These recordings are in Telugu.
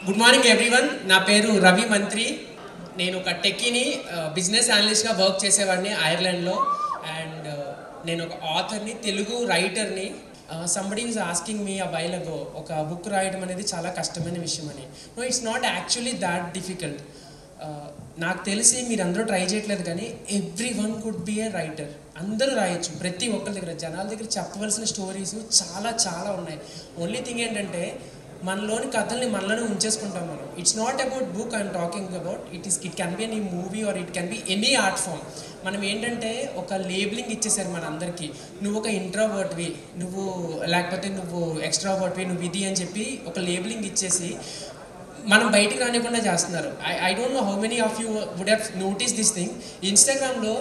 Good morning everyone. నా పేరు రవి మంత్రి. నేను ఒక టెక్కీని బిజినెస్ అనలిస్ట్గా వర్క్ చేసేవాడిని ఐర్లాండ్లో. అండ్ నేను ఒక ఆథర్ని, తెలుగు రైటర్ని. Somebody is asking me a while ago ఒక బుక్ రాయడం అనేది చాలా కష్టమైన విషయం అని. No, it's not actually that difficult. నాకు తెలిసి మీరందరూ ట్రై చేయట్లేదు, కానీ everyone could be a writer. అందరూ రాయొచ్చు. ప్రతి ఒక్కరి దగ్గర, జనాల దగ్గర చెప్పవలసిన స్టోరీస్ చాలా చాలా ఉన్నాయి. ఓన్లీ థింగ్ ఏంటంటే మనలోని కథల్ని మనలోనే ఉంచేసుకుంటాం మనం. It's not about book I'm talking about. It can be any movie or it can be any art form. మనం ఏంటంటే ఒక లేబులింగ్ ఇచ్చేసారు మన అందరికీ. నువ్వు ఒక ఇంట్రోవర్ట్వి, నువ్వు లేకపోతే నువ్వు ఎక్స్ట్రావర్ట్వి, నువ్వు ఇది అని చెప్పి ఒక లేబులింగ్ ఇచ్చేసి మనం బయటికి రానికుండా చేస్తున్నారు. I don't know how many of you would have notice this thing. ఇన్స్టాగ్రామ్లో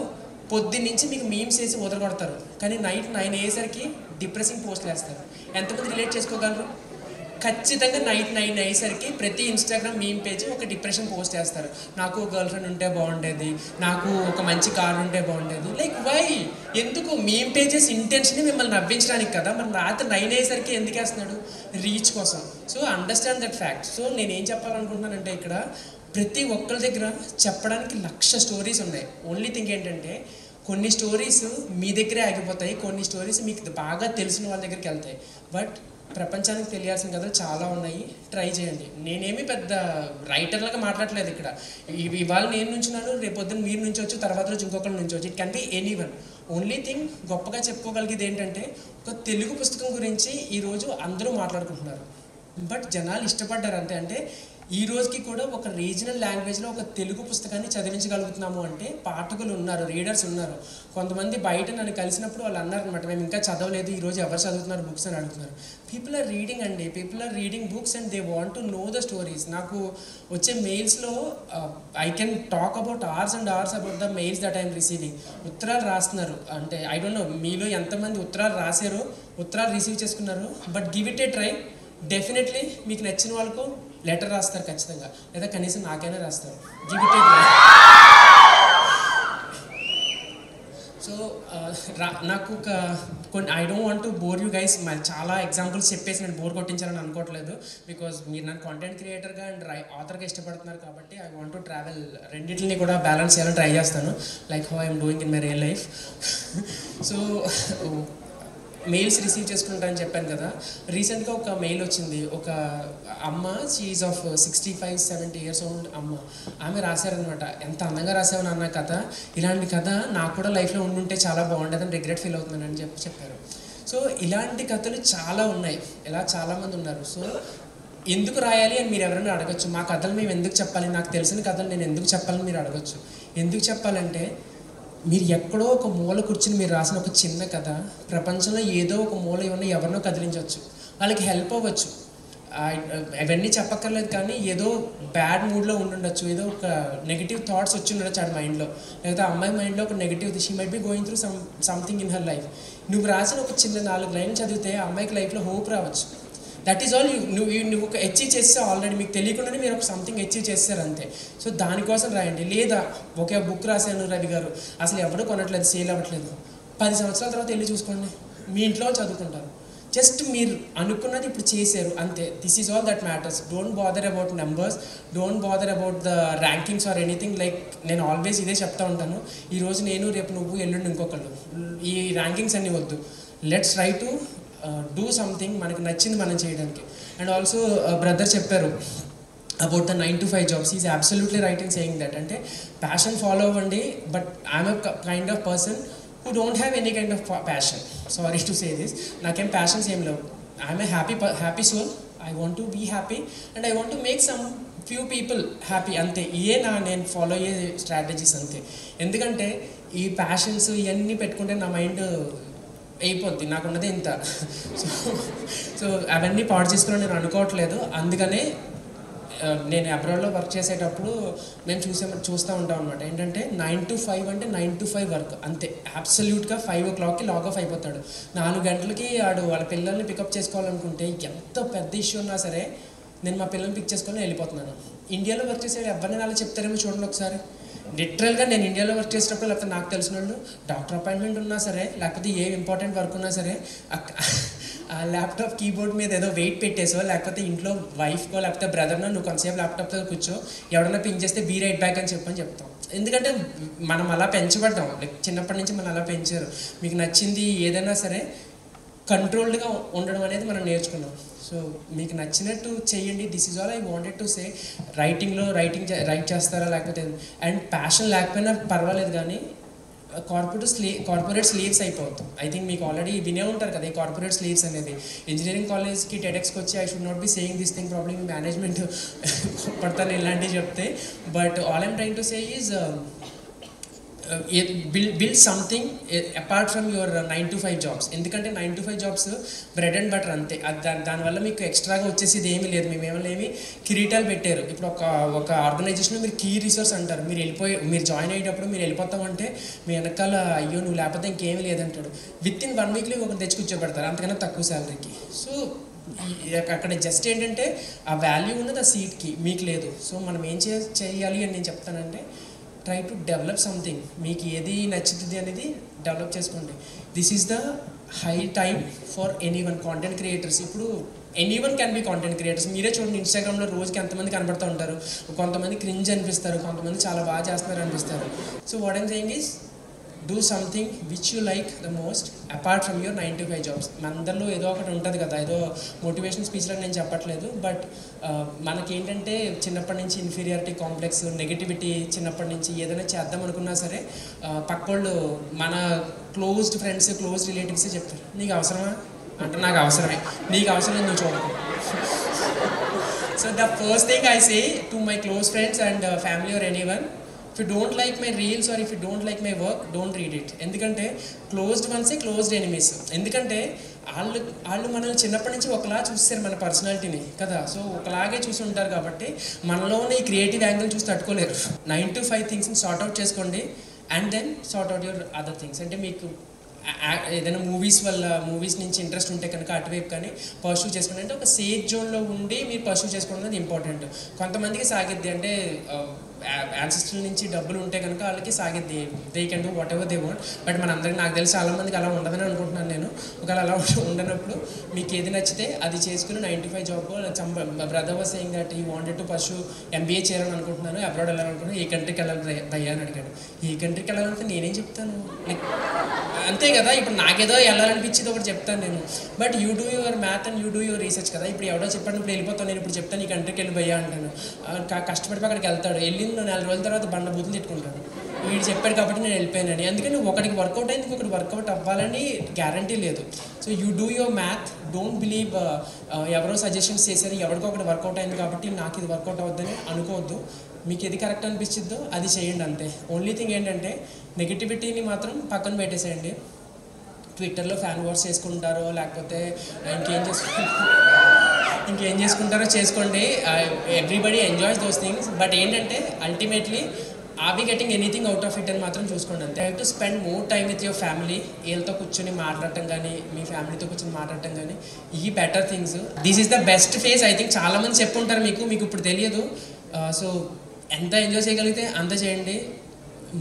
పొద్దున్నుంచి మీకు మీమ్స్ వేసి వదలగొడతారు, కానీ నైట్ 9 అయ్యేసరికి డిప్రెసింగ్ పోస్ట్లు వేస్తారు. ఎంతమంది రిలేట్ చేసుకోగలరు? ఖచ్చితంగా నైట్ 9 అయ్యేసరికి ప్రతి ఇన్స్టాగ్రామ్ మీమ్ పేజ్ ఒక డిప్రెషన్ పోస్ట్ చేస్తారు. నాకు గర్ల్ ఫ్రెండ్ ఉంటే బాగుండేది, నాకు ఒక మంచి కార్ ఉంటే బాగుండేది. Like why? ఎందుకు? మీమ్ పేజెస్ ఇంటెన్షన్ మిమ్మల్ని నవ్వించడానికి కదా. మన రాత్రి 9 అయ్యేసరికి ఎందుకు వేస్తున్నాడు? రీచ్ కోసం. So understand that fact. So నేనేం చెప్పాలనుకుంటున్నానంటే, ఇక్కడ ప్రతి ఒక్కరి దగ్గర చెప్పడానికి 1,00,000 స్టోరీస్ ఉన్నాయి. ఓన్లీ థింగ్ ఏంటంటే కొన్ని స్టోరీస్ మీ దగ్గరే ఆగిపోతాయి, కొన్ని స్టోరీస్ మీకు బాగా తెలిసిన వాళ్ళ దగ్గరికి వెళ్తాయి. బట్ ప్రపంచానికి తెలియాల్సిన కథలు చాలా ఉన్నాయి. ట్రై చేయండి. నేనేమి పెద్ద రైటర్లాగా మాట్లాడలేదు ఇక్కడ. ఇవాళ నేను నుంచున్నాను, రేపొద్దున మీరు నుంచవచ్చు, తర్వాత రోజు ఇంకొకరు నుంచవచ్చు. It can be anyone. Only thing గొప్పగా చెప్పుకోగలిగేది ఏంటంటే, ఒక తెలుగు పుస్తకం గురించి ఈరోజు అందరూ మాట్లాడుకుంటున్నారు, బట్ జనాలు ఇష్టపడ్డారు అంతే. అంటే ఈ రోజుకి కూడా ఒక రీజనల్ లాంగ్వేజ్లో ఒక తెలుగు పుస్తకాన్ని చదివించగలుగుతున్నాము అంటే పాఠకులు ఉన్నారు, రీడర్స్ ఉన్నారు. కొంతమంది బయట నన్ను కలిసినప్పుడు వాళ్ళు అన్నారు అనమాట, మేము ఇంకా చదవలేదు, ఈరోజు ఎవరు చదువుతున్నారు బుక్స్ అని అడుగుతున్నారు. పీపుల్ ఆర్ రీడింగ్ అండి. People are reading books and they want to know the stories. నాకు వచ్చే మెయిల్స్లో I can talk about hours and hours about the mails that I'm receiving. ఉత్తరాలు రాస్తున్నారు. అంటే ఐ డోంట్ నో మీలో ఎంతమంది ఉత్తరాలు రాశారో, ఉత్తరాలు రిసీవ్ చేసుకున్నారు. But give it A try. Definitely మీకు నచ్చిన వాళ్ళకు లెటర్ రాస్తారు ఖచ్చితంగా, లేదా కనీసం నాకైనా రాస్తారు. Give it A try. So నాకు కొన్ని I don't want to bore you guys. చాలా ఎగ్జాంపుల్స్ చెప్పేసి నేను బోర్ కొట్టించాలని అనుకోవట్లేదు. బికాజ్ మీరు నన్ను కాంటెంట్ క్రియేటర్గా అండ్ ఆథర్గా ఇష్టపడుతున్నారు కాబట్టి ఐ వాంట్ టు ట్రావెల్. రెండింటిని కూడా బ్యాలెన్స్ చేయాలని ట్రై చేస్తాను, like how I'm doing in my real life. So mails receive చేసుకుంటానని చెప్పాను కదా. రీసెంట్గా ఒక మెయిల్ వచ్చింది. ఒక అమ్మ, షీఈ్ ఆఫ్ 65-70 years old అమ్మ. ఆమె రాశారనమాట, ఎంత అందంగా రాసావు నాన్న కథ, ఇలాంటి కథ నాకు కూడా లైఫ్లో ఉండుంటే చాలా బాగుండేదని రిగ్రెట్ ఫీల్ అవుతున్నానని చెప్పారు. సో ఇలాంటి కథలు చాలా ఉన్నాయి, ఇలా చాలామంది ఉన్నారు. సో ఎందుకు రాయాలి అని మీరు ఎవరైనా అడగచ్చు. మా కథలు మేము ఎందుకు చెప్పాలి, నాకు తెలిసిన కథలు నేను ఎందుకు చెప్పాలని మీరు అడగచ్చు. ఎందుకు చెప్పాలంటే, మీరు ఎక్కడో ఒక మూల కూర్చుని మీరు రాసిన ఒక చిన్న కథ ప్రపంచంలో ఏదో ఒక మూల ఏమన్నా ఎవరినో కదిలించవచ్చు, వాళ్ళకి హెల్ప్ అవ్వచ్చు. అవన్నీ చెప్పక్కర్లేదు, కానీ ఏదో బ్యాడ్ మూడ్లో ఉండుండొచ్చు, ఏదో ఒక నెగిటివ్ థాట్స్ వచ్చి ఉండొచ్చు ఆడ మైండ్లో, లేకపోతే అమ్మాయి మైండ్లో ఒక negative, she might be going through something in her life. నువ్వు రాసిన ఒక చిన్న 4 లైన్లు చదివితే ఆ అమ్మాయికి లైఫ్లో హోప్ రావచ్చు. That is all. నువ్వు ఒక అచీవ్ చేస్తే ఆల్రెడీ మీకు తెలియకుండానే మీరు ఒక సంథింగ్ అచీవ్ చేస్తారు అంతే. సో దానికోసం రాయండి. లేదా ఒకే బుక్ రాశాను రవి గారు, అసలు ఎవరు కొనట్లేదు, సేల్ అవ్వట్లేదు, 10 సంవత్సరాల తర్వాత వెళ్ళి చూసుకోండి, మీ ఇంట్లో చదువుకుంటారు. జస్ట్ మీరు అనుకున్నది ఇప్పుడు చేశారు అంతే. This is all that matters. Don't bother about numbers, don't bother about the rankings or anything. Like నేను ఆల్వేస్ ఇదే చెప్తా ఉంటాను, ఈరోజు నేను, రేపు నువ్వు, ఎల్లుండి ఇంకొకళ్ళు. ఈ ర్యాంకింగ్స్ అన్నీ వద్దు. Let's try to do something, మనకు నచ్చింది మనం చేయడానికి. అండ్ ఆల్సో బ్రదర్ చెప్పారు about the 9 to 5 jobs. Is absolutely right in saying that. అంటే ప్యాషన్ ఫాలో అవ్వండి, but I'm a kind of person who don't have any kind of passion. Sorry to say this, nakem passions em levu. I am a happy soul. I want to be happy and I want to make some few people happy ante. Iye na nen follow ye strategies ante. Endukante ee passions iyanni pettukunte na mind అయిపోద్ది, నాకున్నది ఇంత. సో అవన్నీ పాడు చేసుకుని నేను అనుకోవట్లేదు. అందుకనే నేను అబ్రాడ్లో వర్క్ చేసేటప్పుడు మేము చూస్తూ ఉంటాం అనమాట. ఏంటంటే 9 to 5 అంటే 9 to 5 వర్క్ అంతే. అబ్సల్యూట్గా 5 o'clockకి లాగ్ ఆఫ్ అయిపోతాడు. 4 గంటలకి వాళ్ళ పిల్లల్ని పికప్ చేసుకోవాలనుకుంటే ఎంత పెద్ద ఇష్యూ ఉన్నా సరే నేను మా పిల్లల్ని పిక్ చేసుకొని వెళ్ళిపోతున్నాను. ఇండియాలో వర్క్ చేసేవాడు ఎవరిని అలా చెప్తారేమో చూడండి ఒకసారి. లిటరల్గా నేను ఇండియాలో వర్క్ చేసేటప్పుడు, లేకపోతే నాకు తెలిసిన వాళ్ళు డాక్టర్ అపాయింట్మెంట్ ఉన్నా సరే, లేకపోతే ఏ ఇంపార్టెంట్ వర్క్ ఉన్నా సరే ఆ ల్యాప్టాప్ కీబోర్డ్ మీద ఏదో వెయిట్ పెట్టేసో, లేకపోతే ఇంట్లో వైఫ్కో లేకపోతే బ్రదర్నో నువ్వు కొంతసేపు ల్యాప్టాప్తో కూర్చో, ఎవడన్నా పింక్ చేస్తే బీ రైట్ బ్యాక్ అని చెప్పని చెప్తాం. ఎందుకంటే మనం అలా పెంచబడ్డాం, లైక్ చిన్నప్పటి నుంచి మనం అలా పెంచారు. మీకు నచ్చింది ఏదైనా సరే కంట్రోల్డ్గా ఉండడం అనేది మనం నేర్చుకున్నాం. సో మీకు నచ్చినట్టు చేయండి. This is all I wanted to say. Right చేస్తారా లేకపోతే, అండ్ ప్యాషన్ లేకపోయినా పర్వాలేదు, కానీ కార్పొరేట్ స్లీవ్స్ అయిపోతాం. ఐ థింక్ మీకు ఆల్రెడీ వినే ఉంటారు కదా ఈ కార్పొరేట్ స్లీవ్స్ అనేది. ఇంజనీరింగ్ కాలేజ్కి టెడెక్స్కి వచ్చి I should not be saying this thing, problem management పడతాను ఇలాంటివి చెప్తే. But all I'm trying to say is build something apart from your 9 to 5 jobs. ఎందుకంటే 9 to 5 jobs bread and butter అంతే. దానివల్ల మీకు ఎక్స్ట్రాగా వచ్చేసేది ఏమీ లేదు. మేమేమీ కిరీటాలు పెట్టారు. ఇప్పుడు ఒక ఆర్గనైజేషన్లో మీరు కీ రిసోర్స్ అంటారు. మీరు జాయిన్ అయ్యేటప్పుడు మీరు వెళ్ళిపోతామంటే మీ వెనకాల అయ్యో నువ్వు లేకపోతే ఇంకేమీ లేదంటాడు. విత్ ఇన్ 1 వీక్లో ఒకటి తెచ్చి కూర్చోబెడతారు, అంతకన్నా తక్కువ శాలరీకి. సో అక్కడ జస్ట్ ఏంటంటే ఆ వాల్యూ ఉన్నది ఆ సీట్కి, మీకు లేదు. సో మనం ఏం చేయాలి అని నేను చెప్తానంటే, ట్రై టు డెవలప్ సంథింగ్. మీకు ఏది నచ్చుతుంది అనేది డెవలప్ చేసుకోండి. This is the high time for anyone. Content creators ఇప్పుడు anyone can be content creators. మీరే చూడండి, ఇన్స్టాగ్రామ్లో రోజుకి ఎంతమంది కనబడుతూ ఉంటారు. కొంతమంది క్రింజ్ అనిపిస్తారు, కొంతమంది చాలా బాగా చేస్తున్నారు అనిపిస్తారు. So what I'm saying is do something which you like the most apart from your 9 to 5 jobs. మనందరిలో ఏదో ఒకటి ఉంటుంది కదా, ఏదో మోటివేషన్ స్పీచ్లో నేను చెప్పట్లేదు. బట్ మనకేంటంటే చిన్నప్పటి నుంచి ఇన్ఫీరియారిటీ కాంప్లెక్స్, నెగిటివిటీ చిన్నప్పటి నుంచి ఏదైనా చేద్దాం అనుకున్నా సరే పక్కోళ్ళు మన క్లోజ్డ్ ఫ్రెండ్స్, క్లోజ్ రిలేటివ్సే చెప్తారు నీకు అవసరమా అంటే, నాకు అవసరమే, నీకు అవసరం నువ్వు చూడకు. So the first thing I say to my close friends and family or anyone, if you don't like my reels or if you don't like my work, don't read it. ఎందుకంటే క్లోజ్డ్ వన్సే క్లోజ్డ్ ఎనిమీస్. ఎందుకంటే వాళ్ళు మనల్ని చిన్నప్పటి నుంచి ఒకలా చూస్తారు మన పర్సనాలిటీని కదా. సో ఒకలాగే చూసి ఉంటారు కాబట్టి మనలోనే ఈ క్రియేటివ్ యాంగిల్ చూసి తట్టుకోలేరు. 9 to 5 థింగ్స్ని సార్ట్ అవుట్ చేసుకోండి and then sort out your other things. అంటే మీకు ఏదైనా మూవీస్ నుంచి ఇంట్రెస్ట్ ఉంటే కనుక అటువైపు కానీ పర్సూ చేసుకోండి. అంటే ఒక సేఫ్ జోన్లో ఉండి మీరు పర్సూ చేసుకోవడం అనేది ఇంపార్టెంట్. కొంతమందికి సాగిద్ది అంటే యాన్సిస్టర్ల నుంచి డబ్బులు ఉంటే కనుక వాళ్ళకి సాగిద్ది, they can do whatever they want. But మనందరికీ, నాకు తెలిసి చాలామందికి అలా ఉండదని అనుకుంటున్నాను నేను. ఒకవేళ అలా ఉండనప్పుడు మీకు ఏది నచ్చితే అది చేసుకుని 9 to 5 job. Brother was saying that he wanted to pursue MBA చేయాలని అనుకుంటున్నాను, అబ్రాడ్ వెళ్ళాలనుకుంటున్నాను. ఏ కంట్రీకి వెళ్ళాలి భయ్యా అని అడిగాడు. ఏ కంట్రీకి వెళ్ళాలంటే నేనేం చెప్తాను, లైక్ అంతే కదా. ఇప్పుడు నాకేదో వెళ్ళాలనిపించింది ఒకటి చెప్తాను నేను. But you do your math and you do your research కదా. ఇప్పుడు ఎవడో చెప్పండి, ఇప్పుడు వెళ్ళిపోతాను నేను, ఇప్పుడు చెప్తాను ఈ కంట్రీకి వెళ్ళి భయ్యా అంటాను. కష్టపడిపోయి అక్కడికి వెళ్తాడు, వెళ్ళింది 4 రోజుల తర్వాత బండ బూతులు తిట్టుకుంటాడు. వీడు చెప్పాడు కాబట్టి నేను వెళ్ళిపోయానని. అందుకని ఒకటికి వర్కౌట్ అయింది, ఇంకొకటి వర్కౌట్ అవ్వాలని గ్యారంటీ లేదు. So you do your math, don't believe ఎవరో సజెషన్స్ చేశారు, ఎవరికో ఒకటి వర్కౌట్ అయింది కాబట్టి నాకు ఇది వర్కౌట్ అవుద్దని అనుకోవద్దు. మీకు ఏది కరెక్ట్ అనిపించిద్దో అది చేయండి అంతే. ఓన్లీ థింగ్ ఏంటంటే నెగిటివిటీని మాత్రం పక్కన పెట్టేసేయండి. ట్విట్టర్లో ఫ్యాన్ వార్స్ చేసుకుంటారో లేకపోతే ఇంకేం చేసుకుంటారో చేసుకోండి. Everybody enjoys those things. But ఏంటంటే ultimately are we getting anything out of it అని మాత్రం చూసుకోండి అంతే. Have to spend more time with your family. వీళ్ళతో కూర్చొని మాట్లాడటం కానీ, మీ ఫ్యామిలీతో కూర్చొని మాట్లాడటం కానీ, ఈ better things. This is the best phase. I think చాలామంది చెప్పుంటారు మీకు ఇప్పుడు తెలియదు. సో ఎంత ఎంజాయ్ చేయగలిగితే అంత చేయండి.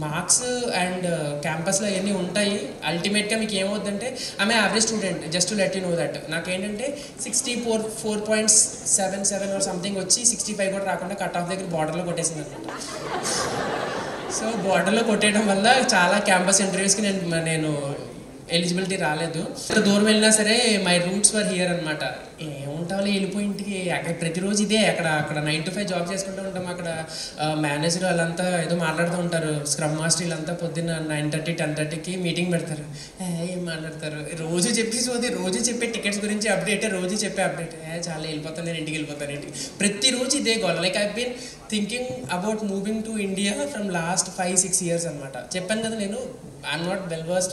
మార్క్స్ అండ్ క్యాంపస్లో అవన్నీ ఉంటాయి. అల్టిమేట్గా మీకు ఏమవుతుందంటే I'm average student, just to let you know that. నాకేంటంటే 4.77 ఆర్ సంథింగ్ వచ్చి 65 కూడా రాకుండా కట్ ఆఫ్ దగ్గర బార్డర్లో కొట్టేసింది అనమాట. సో బార్డర్లో కొట్టేయడం వల్ల చాలా క్యాంపస్ ఇంటర్వ్యూస్కి నేను ఎలిజిబిలిటీ రాలేదు. దూరం వెళ్ళినా సరే మై రూట్స్ వర్ హియర్ అనమాట. ఏముంటావులే వెళ్ళిపోయి ఇంటికి, అక్కడ ప్రతిరోజు ఇదే, అక్కడ 9 to 5 జాబ్ చేసుకుంటూ ఉంటాం. అక్కడ మేనేజర్ వాళ్ళంతా ఏదో మాట్లాడుతూ ఉంటారు, స్క్రమ్ మాస్టర్ వీళ్ళంతా పొద్దున్న 9:30 10:30కి మీటింగ్ పెడతారు. ఏం మాట్లాడతారు, రోజు చెప్పే టికెట్స్ గురించి అప్డేట్, రోజు చెప్పే అప్డేట్. చాలా వెళ్ళిపోతాను నేను, ఇంటికి వెళ్ళిపోతాను ఇంటికి. ప్రతిరోజు ఇదే goal. Like I been thinking about moving to India from last 5-6 years అనమాట. చెప్పాను కదా నేను I'm not well versed,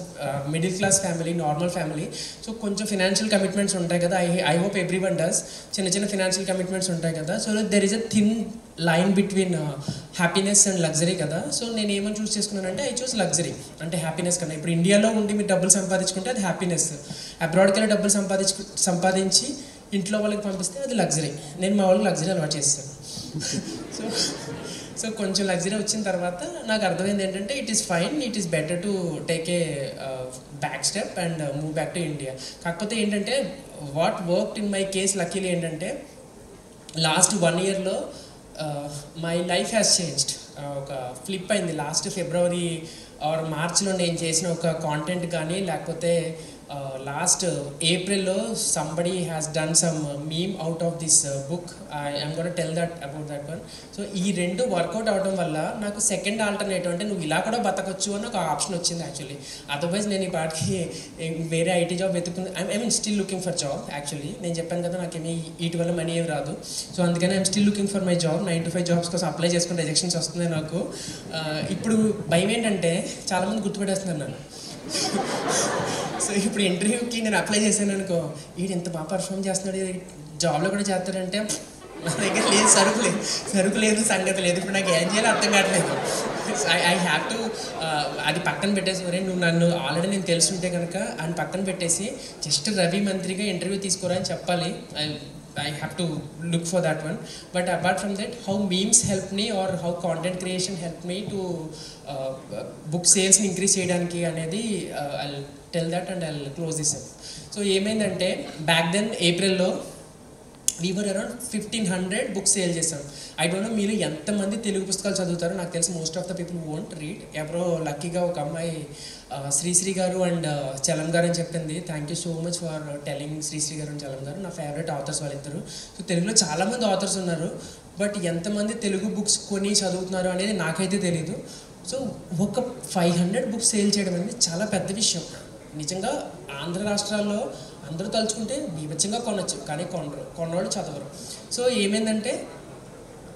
middle class family, normal family. So కొంచెం ఫినాన్షియల్ కమిట్మెంట్స్ ఉంటాయి కదా. I hope everyone does. చిన్న ఫినాన్షియల్ కమిట్మెంట్స్ ఉంటాయి కదా. So there is a thin line between happiness and luxury కదా. సో నేను ఏమని చూస్ చేసుకున్నానంటే ఐ చూస్ లగ్జరీ. అంటే హ్యాపీనెస్ కన్నా ఇప్పుడు ఇండియాలో ఉండి మీరు డబ్బులు సంపాదించుకుంటే అది హ్యాపీనెస్, అబ్రాడ్కి వెళ్ళి డబ్బులు సంపాదించి ఇంట్లో వాళ్ళకి పంపిస్తే అది లగ్జరీ. నేను మా వాళ్ళకి లగ్జరీ అలవాటు చేస్తాను. సో సో కొంచెం లగ్జరీ వచ్చిన తర్వాత నాకు అర్థమైంది ఏంటంటే it is fine, it is better to take a back step and move back to India. కాకపోతే ఏంటంటే what worked in my case luckily ఏంటంటే లాస్ట్ 1 yearలో మై లైఫ్ హ్యాస్ చేంజ్డ్. ఒక ఫ్లిప్ అయింది లాస్ట్ ఫిబ్రవరి ఆర్ మార్చ్లో నేను చేసిన ఒక కాంటెంట్ కానీ, లేకపోతే లాస్ట్ ఏప్రిల్లో somebody has done some meme out of this book. I'm gonna tell that about that one. So ఈ రెండు వర్కౌట్ అవడం వల్ల నాకు సెకండ్ ఆల్టర్నేటివ్ అంటే నువ్వు ఇలా కూడా బతకొచ్చు అని ఒక ఆప్షన్ వచ్చింది యాక్చువల్లీ. అదర్వైజ్ నేను ఈ పాటికి వేరే ఐటీ జాబ్ వెతుకుని I mean still looking for job. Actually నేను చెప్పాను కదా నాకేమీ వీటి వల్ల మనీ ఏమి రాదు. సో అందుకని I'm still looking for my job. 9 to 5 jobs కోసం అప్లై చేసుకుని రిజెక్షన్స్ వస్తున్నాయి నాకు. ఇప్పుడు భయం ఏంటంటే చాలామంది గుర్తుపెట్టేస్తున్నారు నన్ను. సో ఇప్పుడు ఇంటర్వ్యూకి నేను అప్లై చేశాను అనుకో, వీడు ఎంత బాగా పర్ఫామ్ చేస్తున్నాడు, జాబ్లో కూడా చేస్తాడంటే నా దగ్గర లేదు, సరుకు లేదు, సంగతి లేదు. ఇప్పుడు నాకు ఏం చేయాలో అర్థం కావట్లేదు. ఐ హ్యావ్ టు అది పక్కన పెట్టేసి, నువ్వు నన్ను ఆల్రెడీ నేను తెలుసుంటే కనుక అని పక్కన పెట్టేసి జస్ట్ రవి మంత్రిగా ఇంటర్వ్యూ తీసుకోరా అని చెప్పాలి. I have to look for that one. But apart from that, how memes helped me or how content creation helped me to book sales ni increase cheyadaniki anedi I'll tell that and I'll close this up. So ఏమైందంటే back then April లో we were around 1500 books sale చేసాం. ఐ డోంట్ నో మీరు ఎంతమంది తెలుగు పుస్తకాలు చదువుతారో, నాకు తెలిసి most of the people won't read. ఎవరో లక్కీగా ఒక అమ్మాయి శ్రీశ్రీ గారు అండ్ చలం గారు అని చెప్పింది. Thank you so much for telling Sri Sri గారు అండ్ చలం గారు, నా ఫేవరెట్ ఆథర్స్ వాళ్ళిద్దరు. సో తెలుగులో చాలామంది ఆథర్స్ ఉన్నారు, బట్ ఎంతమంది తెలుగు బుక్స్ కొని చదువుతున్నారు అనేది నాకైతే తెలీదు. సో ఒక 500 బుక్స్ సేల్ చేయడం అనేది చాలా పెద్ద విషయం. నిజంగా ఆంధ్ర రాష్ట్రాల్లో అందరూ తలుచుకుంటే బీభత్సంగా కొనొచ్చు, కానీ కొన్నోళ్ళు చదవరు. సో ఏమైందంటే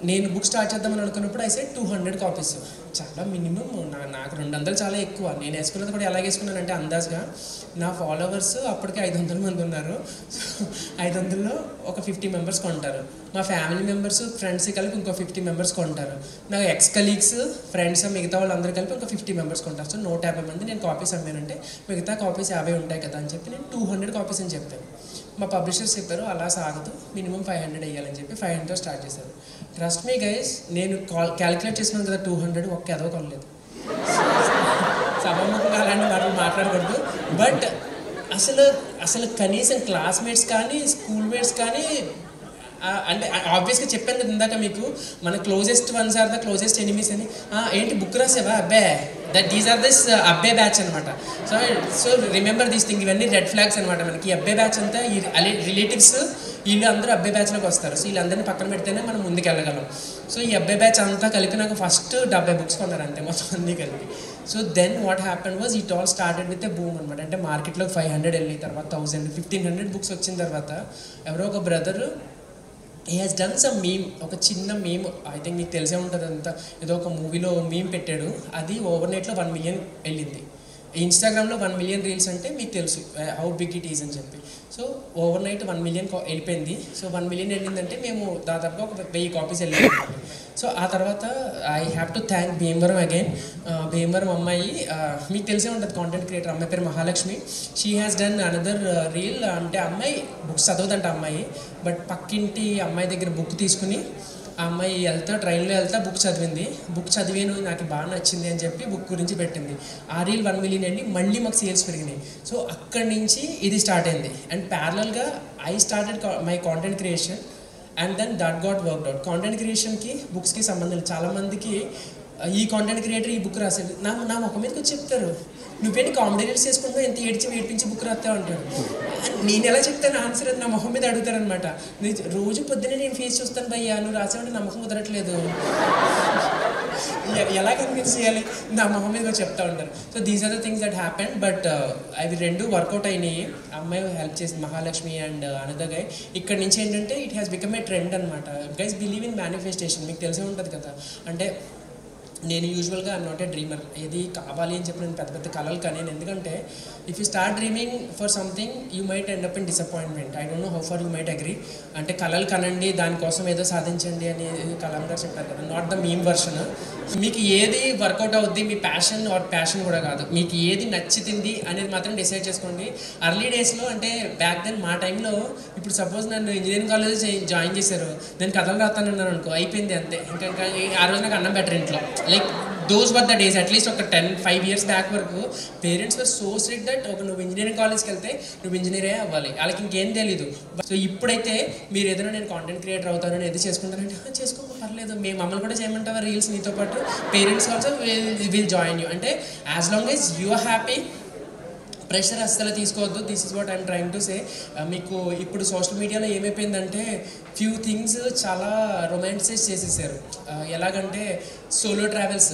నేను బుక్ స్టార్ట్ చేద్దామని అనుకున్నప్పుడు అయితే 200 కాపీస్ చాలా మినిమం. నాకు 200 చాలా ఎక్కువ. నేను వేసుకున్నది కూడా ఎలా వేసుకున్నానంటే అందాజ్గా నా ఫాలోవర్స్ అప్పటికే 500 మంది ఉన్నారు. సో 500లో ఒక 50 మెంబర్స్ కొంటారు. మా ఫ్యామిలీ మెంబర్స్ ఫ్రెండ్స్ కలిపి ఇంకో 50 మెంబర్స్ కొంటారు. నా ఎక్స్ కలీగ్స్ ఫ్రెండ్స్ మిగతా వాళ్ళందరూ కలిపి ఇంకో 50 మెంబర్స్ కొంటారు. సో 150 మంది నేను కాపీస్ అమ్మానంటే మిగతా కాపీస్ 50 ఉంటాయి కదా అని చెప్పి నేను 200 కాపీస్ అని చెప్పాను. మా పబ్లిషర్స్ చెప్పారు అలా సాగదు, మినిమం 500 వేయాలని చెప్పి 500తో స్టార్ట్ చేశారు. ట్రస్ట్ మీ గైస్, నేను క్యాలిక్యులేట్ చేసినాను కదా 200 ఒక్క ఎదవ కొనలేదు. సభాముఖంగా అలాంటి మాటలు మాట్లాడకూడదు. బట్ అసలు కనీసం క్లాస్మేట్స్ కానీ స్కూల్ మేట్స్ కానీ అంటే ఆబ్వియస్గా చెప్పాను కదా ఇందాక మీకు, మన closest ones are the closest enemies అని. ఏంటి బుక్ రాసేవా అబ్బే, దీస్ ఆర్ దిస్ అబ్బే బ్యాచ్ అనమాట. సో రిమెంబర్ దీస్ థింగ్, ఇవన్నీ రెడ్ ఫ్లాగ్స్ అనమాట మనకి. అబ్బే బ్యాచ్ అంతా ఈ రిలేటివ్స్ వీళ్ళు అందరూ అబ్బే బ్యాచ్లోకి వస్తారు. సో వీళ్ళందరినీ పక్కన పెడితేనే మనం ముందుకు వెళ్ళగలం. సో ఈ అబ్బే బ్యాచ్ అంతా కలిపి నాకు ఫస్ట్ 70 బుక్స్ కొన్నారు అంతే మొత్తం అన్నీ కలిపి. So then what happen was it all started with a boom అనమాట. అంటే మార్కెట్లో 500 వెళ్ళి తర్వాత 1000 1500 బుక్స్ వచ్చిన తర్వాత ఎవరో ఒక brother he has done some meme, ఒక చిన్న మీమ్, ఐ థింక్ మీకు తెలిసే ఉంటుంది అంతా, ఏదో ఒక మూవీలో మీమ్ పెట్టాడు. అది ఓవర్ నైట్లో 1 million వెళ్ళింది. ఇన్స్టాగ్రామ్లో 1 million రీల్స్ అంటే మీకు తెలుసు హౌ బిగ్ ఇట్ ఈజ్ అని చెప్పి. సో ఓవర్ నైట్ 1 million వెళ్ళిపోయింది. సో 1 million వెళ్ళిందంటే మేము దాదాపుగా ఒక 1000 కాపీస్ వెళ్ళాము. సో ఆ తర్వాత I have to thank Bhimavaram again. Bhimavaram అమ్మాయి మీకు తెలిసే ఉంటుంది, కాంటెంట్ క్రియేటర్, అమ్మాయి పేరు Mahalakshmi. She has done another reel. అంటే అమ్మాయి బుక్స్ చదవదంట అమ్మాయి, బట్ పక్కింటి అమ్మాయి దగ్గర బుక్ తీసుకుని ఆ అమ్మాయి ట్రైన్లో వెళ్తా బుక్ చదివింది. బుక్ చదివాను నాకు బాగా నచ్చింది అని చెప్పి బుక్ గురించి పెట్టింది. ఆ రీల్ 1 million వెళ్ళి మళ్ళీ మాకు సేల్స్ పెరిగినాయి. సో అక్కడి నుంచి ఇది స్టార్ట్ అయింది. అండ్ ప్యారలల్గా I started my content creation and then that got worked out. Content క్రియేషన్కి బుక్స్కి సంబంధం చాలామందికి ఈ కాంటెంట్ క్రియేటర్ ఈ బుక్ రాసేది నా ముఖం మీదకి వచ్చి చెప్తారు, నువ్వేంటి కామెడీ రీల్స్ చేసుకుంటావు, ఎంత ఏడ్పించి బుక్ రాస్తావు అంటాడు. నేను ఎలా చెప్తాను ఆన్సర్, అది నా మొహం మీద అడుగుతారనమాట. రోజు పొద్దున్నే నేను ఫేస్ చూస్తాను భయ్యా, నువ్వు రాసేవంటే నా ముఖం కుదరట్లేదు, ఎలా కన్విన్స్ చేయాలి, నా మొహం మీద చెప్తా ఉంటారు. So these are the things that happen. But అవి రెండు వర్కౌట్ అయినాయి. అమ్మాయి హెల్ప్ చేసింది మహాలక్ష్మి అండ్ అనదర్ గై. ఇక్కడ నుంచి ఏంటంటే it has become a trend అనమాట. గైస్ బిలీవ్ ఇన్ మేనిఫెస్టేషన్, మీకు తెలిసే ఉంటుంది కదా. అంటే నేను యూజువల్గా ఐఎమ్ నాట్ ఏ డ్రీమర్. ఏది కావాలి అని చెప్పి నేను పెద్ద పెద్ద కలలు కనేను. ఎందుకంటే if you start dreaming for something you might end up in disappointment. I don't know how far you might agree. అంటే కలలు కనండి, దానికోసం ఏదో సాధించండి అని కలాం గారు చెప్పారు కదా, నాట్ ద మీమ్ వర్షన్. మీకు ఏది వర్కౌట్ అవుద్ది, మీ ప్యాషన్ ఆర్ ప్యాషన్ కూడా కాదు, మీకు ఏది నచ్చుతుంది అనేది మాత్రం డిసైడ్ చేసుకోండి. అర్లీ డేస్లో అంటే బ్యాక్ దెన్ మా టైంలో, ఇప్పుడు సపోజ్ నన్ను ఇంజనీరింగ్ కాలేజ్ జాయిన్ చేశారు, నేను కథలు రాస్తానన్నాను అనుకో, అయిపోయింది అంతే. ఇంకా ఆ రోజు నాకు అన్నం బెటర్ ఇంట్లో. Like those were the days. At least ఒక 5 years బ్యాక్ వరకు parents were so strict that ఒక నువ్వు ఇంజనీరింగ్ కాలేజ్కి వెళ్తే నువ్వు ఇంజనీరే అవ్వాలి, వాళ్ళకి ఇంకేం తెలీదు. సో ఇప్పుడైతే మీరు ఏదైనా నేను కాంటెంట్ క్రియేటర్ అవుతానని ఏది చేసుకుంటానంటే చేసుకో, పర్లేదు, మేము మమ్మల్ని కూడా చేయమంటావా రీల్స్, నీతో పాటు parents also will join you. అంటే as long as you are happy, pressure అస్సలు తీసుకోవద్దు. This is what I'm trying to say. మీకు ఇప్పుడు సోషల్ మీడియాలో ఏమైపోయిందంటే ఫ్యూ థింగ్స్ చాలా రొమాంటిసైజ్ చేసేసారు. ఎలాగంటే సోలో ట్రావెల్స్,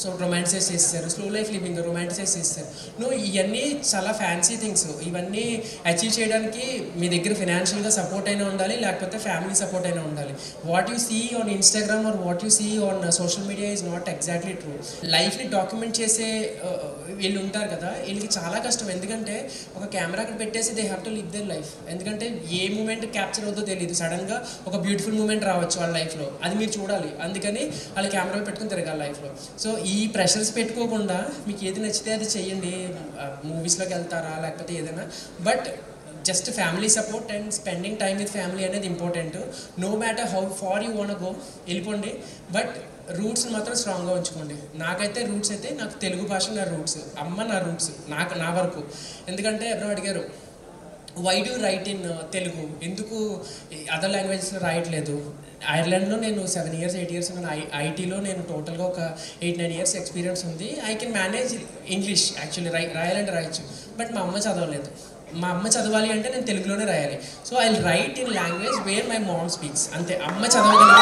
సో రొమాంటిసైజ్ చేసేసారు, స్లో లైఫ్ లివింగ్ రొమాంటిసైజ్ చేసేసారు. నువ్వు ఇవన్నీ చాలా ఫ్యాన్సీ థింగ్స్. ఇవన్నీ అచీవ్ చేయడానికి మీ దగ్గర ఫినాన్షియల్గా సపోర్ట్ అయినా ఉండాలి, లేకపోతే ఫ్యామిలీ సపోర్ట్ అయినా ఉండాలి. What you see on Instagram or what you see on social media is not exactly true. లైఫ్ని డాక్యుమెంట్ చేసే వీళ్ళు ఉంటారు కదా, వీళ్ళకి చాలా కష్టం. ఎందుకంటే ఒక కెమెరా అక్కడ పెట్టేసి they have to live their life. ఎందుకంటే ఏ మూమెంట్ క్యాప్చర్ అవుతుందో తెలియదు. సడన్గా ఒక బ్యూటిఫుల్ మూమెంట్ రావచ్చు వాళ్ళ లైఫ్లో, అది మీరు చూడాలి. అందుకని వాళ్ళు కెమెరాలు పెట్టుకుని తిరగాలి లైఫ్లో. సో ఈ ప్రెషర్స్ పెట్టుకోకుండా మీకు ఏది నచ్చితే అది చెయ్యండి. మూవీస్లోకి వెళ్తారా లేకపోతే ఏదైనా, but just family support and spending time with family అనేది important. No matter how far you want go, వెళ్ళిపోండి, బట్ రూట్స్ని మాత్రం స్ట్రాంగ్గా ఉంచుకోండి. నాకైతే రూట్స్ అయితే, నాకు తెలుగు భాష నా రూట్స్, అమ్మ నా రూట్స్, నా వరకు. ఎందుకంటే ఎవరో అడిగారు why do write in Telugu, ఎందుకు అదర్ లాంగ్వేజెస్లో రాయట్లేదు. ఐర్లాండ్లో నేను 7 years 8 years ఉన్నాను. ఐటీలో నేను టోటల్గా ఒక 8-9 years ఎక్స్పీరియన్స్ ఉంది. I can manage English actually, రాయాలంటే రాయొచ్చు. బట్ మా అమ్మ చదవలేదు. మా అమ్మ చదవాలి అంటే నేను తెలుగులోనే రాయాలి. So I write in language where my mom speaks. అంతే, అమ్మ చదవగలిగే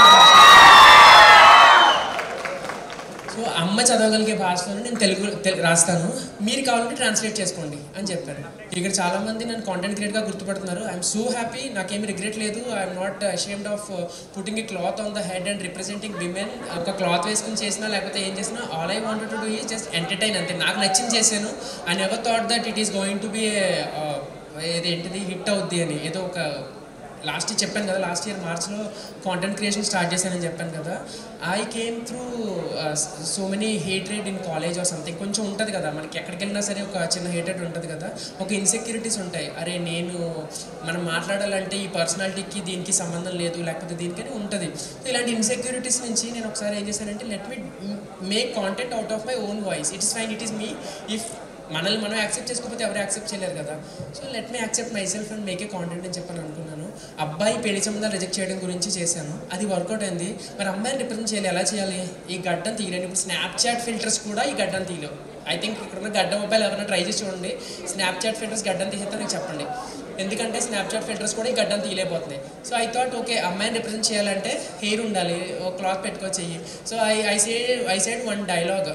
సో అమ్మ చదవగలిగే భాషలో నేను తెలుగు రాస్తాను, మీరు కావాలంటే ట్రాన్స్లేట్ చేసుకోండి అని చెప్పాను. ఇక్కడ చాలామంది నన్ను కాంటెంట్ క్రియేటర్గా గుర్తుపడుతున్నారు. ఐఎమ్ సో హ్యాపీ, నాకేమి రిగ్రెట్ లేదు. I'm not ashamed of putting a cloth on the head and representing women. ఒక క్లాత్ వేసుకుని చేసినా లేకపోతే ఏం చేసినా, all I wanted to do is just entertain. అంతే, నాకు నచ్చింది చేశాను. I never thought that it is going to be ఏదేంటిది హిట్ అవుద్ది అని. ఏదో ఒక లాస్ట్ ఇయర్ చెప్పాను కదా, లాస్ట్ ఇయర్ మార్చ్లో కాంటెంట్ క్రియేషన్ స్టార్ట్ చేశానని చెప్పాను కదా. I came through so many hatred in college or something. కొంచెం ఉంటుంది కదా మనకి, ఎక్కడికి వెళ్ళినా సరే ఒక చిన్న హేట్రెడ్ ఉంటుంది కదా, ఒక ఇన్సెక్యూరిటీస్ ఉంటాయి. అరే మనం మాట్లాడాలంటే ఈ పర్సనాలిటీకి దీనికి సంబంధం లేదు, లేకపోతే దీనికని ఉంటుంది. సో ఇలాంటి ఇన్సెక్యూరిటీస్ నుంచి నేను ఒకసారి ఏం చేశానంటే, let me make content out of my own voice. It is fine, it is me. If మనల్ని మనం యాక్సెప్ట్ చేసుకోకపోతే ఎవరు యాక్సెప్ట్ చేయలేరు కదా. So let me accept my self and make a content అని చెప్పని అనుకున్నాను. అబ్బాయి పెళ్లి సంబంధాలు రిజెక్ట్ చేయడం గురించి చేశాను, అది వర్కౌట్ అయింది. మరి అమ్మాయిని రిప్రజెంట్ చేయాలి, ఎలా చేయాలి? ఈ గడ్డం తీయలేను. ఇప్పుడు స్నాప్చాట్ ఫిల్టర్స్ కూడా ఈ గడ్డం తీయలేవు. ఐ థింక్ ఇక్కడున్న గడ్డం మొబైల్ ఎవరైనా ట్రై చేసి చూడండి, స్నాప్చాట్ ఫిల్టర్స్ గడ్డం తీసేస్తే నాకు చెప్పండి. ఎందుకంటే స్నాప్చాట్ ఫిల్టర్స్ కూడా ఈ గడ్డం తీయలేకపోతున్నాయి. సో ఐ థాట్ ఓకే, అమ్మాయిని రిప్రజెంట్ చేయాలంటే హెయిర్ ఉండాలి, ఒక క్లాత్ పెట్టుకొచ్చేయి. So I said one dialogue,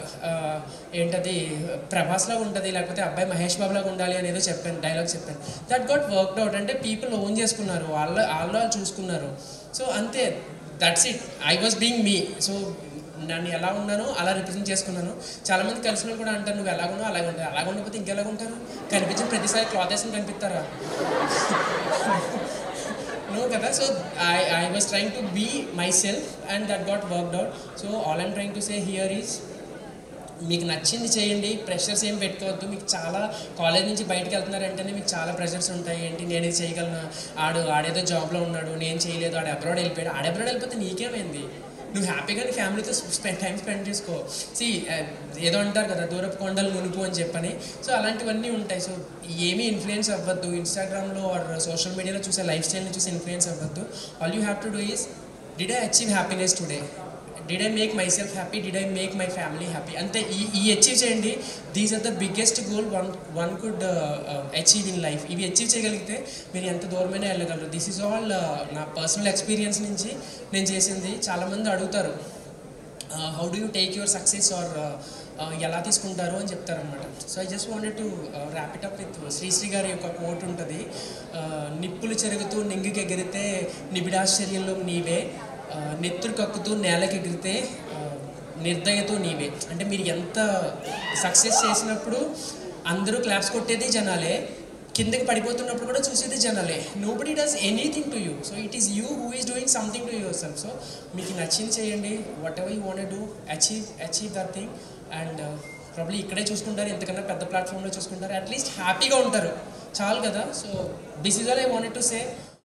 ఏంటది, ప్రభాస్లాగా ఉంటుంది, లేకపోతే అబ్బాయి మహేష్ బాబులాగా ఉండాలి అనేదో చెప్పాను, డైలాగ్ చెప్పాను. That got worked out. అంటే పీపుల్ ఓన్ చేసుకున్నారు, వాళ్ళు చూసుకున్నారు. సో అంతే, that's it. I was being me. So నన్ను ఎలా ఉన్నానో అలా రిప్రజెంట్ చేసుకున్నాను. చాలామంది కలిసిన కూడా అంటారు, నువ్వు ఎలాగున్నావు అలాగే ఉంటావు. అలాగ ఉండకపోతే ఇంకెలాగుంటారు? కనిపించిన ప్రతిసారి క్లాత్ వేసుకుని కనిపిస్తారా? నో కదా. So I was trying to be myself and that got worked out. So all I'm trying to say here is, మీకు నచ్చింది చేయండి, ప్రెషర్స్ ఏం పెట్టుకోవద్దు. మీకు చాలా కాలేజ్ నుంచి బయటకు వెళ్తున్నారంటేనే మీకు చాలా ప్రెషర్స్ ఉంటాయి. ఏంటి, నేను ఇది చేయగలను, ఆడేదో జాబ్లో ఉన్నాడు, నేను చేయలేదు, అబ్రాడ్ వెళ్ళిపోయాడు. అబ్రాడ్ వెళ్ళిపోతే నీకేమైంది? నువ్వు హ్యాపీగా నీ ఫ్యామిలీతో టైం స్పెండ్ చేసుకో. ఏదో అంటారు కదా, దూరపు కొండలు నునుపు అని చెప్పని. సో అలాంటివన్నీ ఉంటాయి. సో ఏమీ ఇన్ఫ్లుయెన్స్ అవ్వద్దు. ఇన్స్టాగ్రామ్లో ఆర్ సోషల్ మీడియాలో చూసే లైఫ్ స్టైల్ని చూసి ఇన్ఫ్లుయెన్స్ అవ్వద్దు. All you have to do is, did I achieve happiness today? Did I make myself happy? Did I make my family happy? అంతే. ఈ అచీవ్ చేయండి. These are the biggest goal one could achieve in life. ఇవి అచీవ్ చేయగలిగితే మీరు ఎంత దూరమైనా వెళ్ళగలరు. దిస్ ఈజ్ ఆల్ నా పర్సనల్ ఎక్స్పీరియన్స్ నుంచి నేను చేసింది. చాలామంది అడుగుతారు, how do you take your success or ఎలా తీసుకుంటారు అని చెప్తారనమాట. So I just wanted to wrap it up with Sri Sri గారి యొక్క కోట్ ఉంటుంది, నిప్పులు చెరుగుతూ నింగికి ఎగిరితే నిబిడాశ్చర్యంలో నీవే, నెత్తురు కక్కుతూ నేలకి ఎగిరితే నిర్దయతో నీవే. అంటే మీరు ఎంత సక్సెస్ చేసినప్పుడు అందరూ క్లాప్స్ కొట్టేది జనాలే, కిందకి పడిపోతున్నప్పుడు కూడా చూసేది జనాలే. Nobody does anything to you. So it is you who is doing something to your self. So మీకు నచ్చింది చేయండి, what ever you want do, achieve that thing. And probably ఇక్కడే చూసుకుంటారు, ఎంతకన్నా పెద్ద ప్లాట్ఫామ్లో చూసుకుంటారు, అట్లీస్ట్ హ్యాపీగా ఉంటారు చాలు కదా. So this is all I wanted to say.